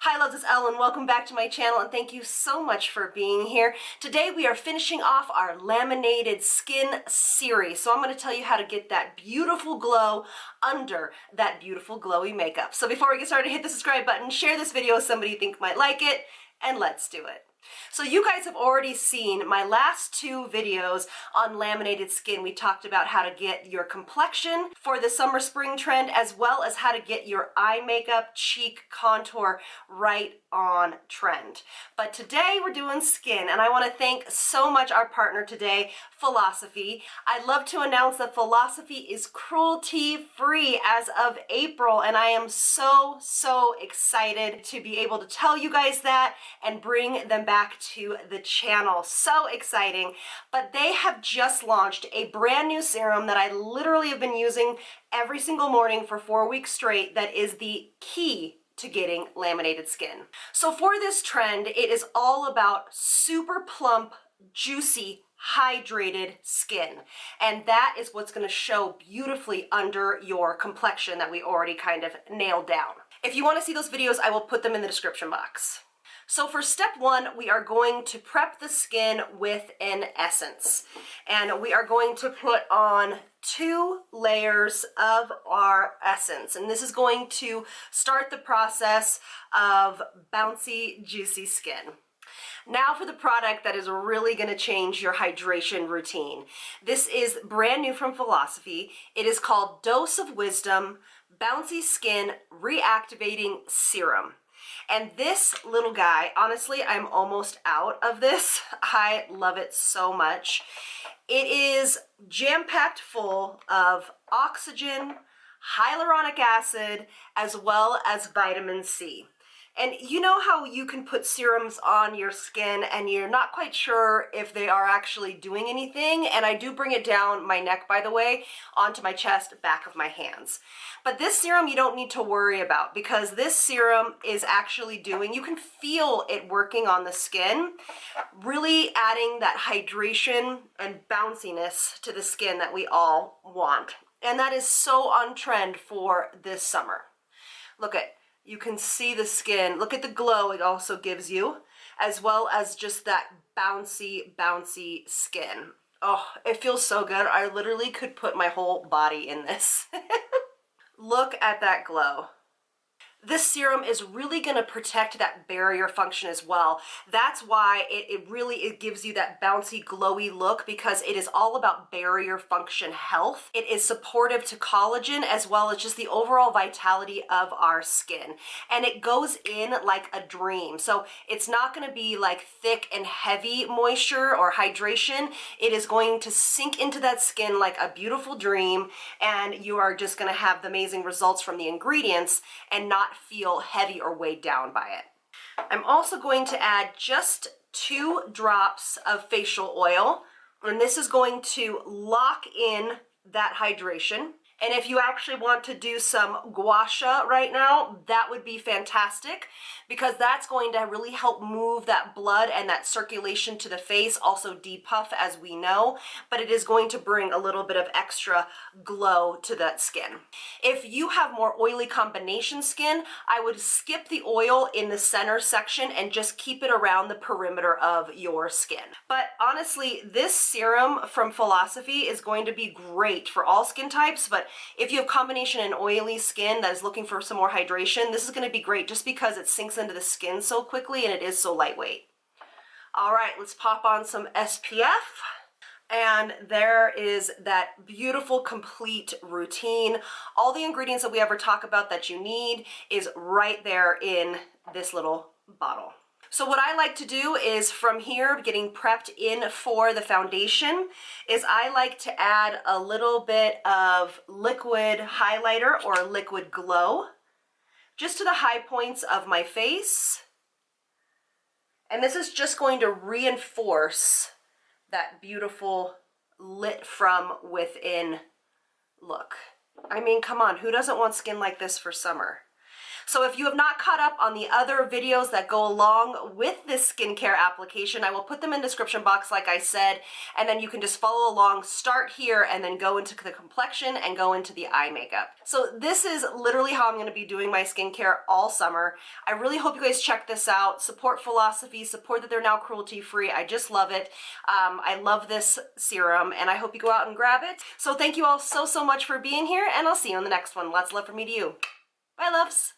Hi loves, it's Elle and welcome back to my channel and thank you so much for being here. Today we are finishing off our laminated skin series. So I'm going to tell you how to get that beautiful glow under that beautiful glowy makeup. So before we get started, hit the subscribe button, share this video with somebody you think might like it, and let's do it. So you guys have already seen my last two videos on laminated skin. We talked about how to get your complexion for the summer spring trend, as well as how to get your eye makeup, cheek contour right on trend. But today we're doing skin, and I want to thank so much our partner today, Philosophy. I'd love to announce that Philosophy is cruelty-free as of April, and I am so excited to be able to tell you guys that and bring them back to the channel. So exciting. But they have just launched a brand new serum that I literally have been using every single morning for 4 weeks straight that is the key to getting laminated skin. So for this trend, it is all about super plump, juicy, hydrated skin. And that is what's going to show beautifully under your complexion that we already kind of nailed down. If you want to see those videos, I will put them in the description box. So for step one, we are going to prep the skin with an essence. And we are going to put on 2 layers of our essence. And this is going to start the process of bouncy, juicy skin. Now for the product that is really going to change your hydration routine. This is brand new from Philosophy. It is called Dose of Wisdom Bouncy Skin Reactivating Serum. And this little guy, honestly, I'm almost out of this. I love it so much. It is jam-packed full of oxygen, hyaluronic acid, as well as vitamin C. And you know how you can put serums on your skin and you're not quite sure if they are actually doing anything? And I do bring it down my neck, by the way, onto my chest, back of my hands. But this serum you don't need to worry about, because this serum is actually doing, you can feel it working on the skin, really adding that hydration and bounciness to the skin that we all want. And that is so on trend for this summer. Look at, you can see the skin. Look at the glow it also gives you, as well as just that bouncy skin. Oh, it feels so good. I literally could put my whole body in this. Look at that glow. This serum is really going to protect that barrier function as well. That's why it gives you that bouncy, glowy look, because it is all about barrier function health. It is supportive to collagen as well as just the overall vitality of our skin. And it goes in like a dream. So it's not going to be like thick and heavy moisture or hydration. It is going to sink into that skin like a beautiful dream, and you are just going to have the amazing results from the ingredients and not feel heavy or weighed down by it. I'm also going to add just 2 drops of facial oil, and this is going to lock in that hydration. And if you actually want to do some gua sha right now, that would be fantastic, because that's going to really help move that blood and that circulation to the face, also depuff as we know, but it is going to bring a little bit of extra glow to that skin. If you have more oily combination skin, I would skip the oil in the center section and just keep it around the perimeter of your skin. But honestly, this serum from Philosophy is going to be great for all skin types, but if you have combination and oily skin that is looking for some more hydration, this is going to be great just because it sinks into the skin so quickly and it is so lightweight. All right, let's pop on some SPF. And there is that beautiful, complete routine. All the ingredients that we ever talk about that you need is right there in this little bottle. So what I like to do is, from here, getting prepped in for the foundation, is I like to add a little bit of liquid highlighter or liquid glow just to the high points of my face. And this is just going to reinforce that beautiful lit from within look. I mean, come on, who doesn't want skin like this for summer? So if you have not caught up on the other videos that go along with this skincare application, I will put them in the description box like I said, and then you can just follow along, start here, and then go into the complexion and go into the eye makeup. So this is literally how I'm going to be doing my skincare all summer. I really hope you guys check this out. Support Philosophy, support that they're now cruelty-free. I just love it. I love this serum, and I hope you go out and grab it. So thank you all so much for being here, and I'll see you in the next one. Lots of love from me to you. Bye, loves.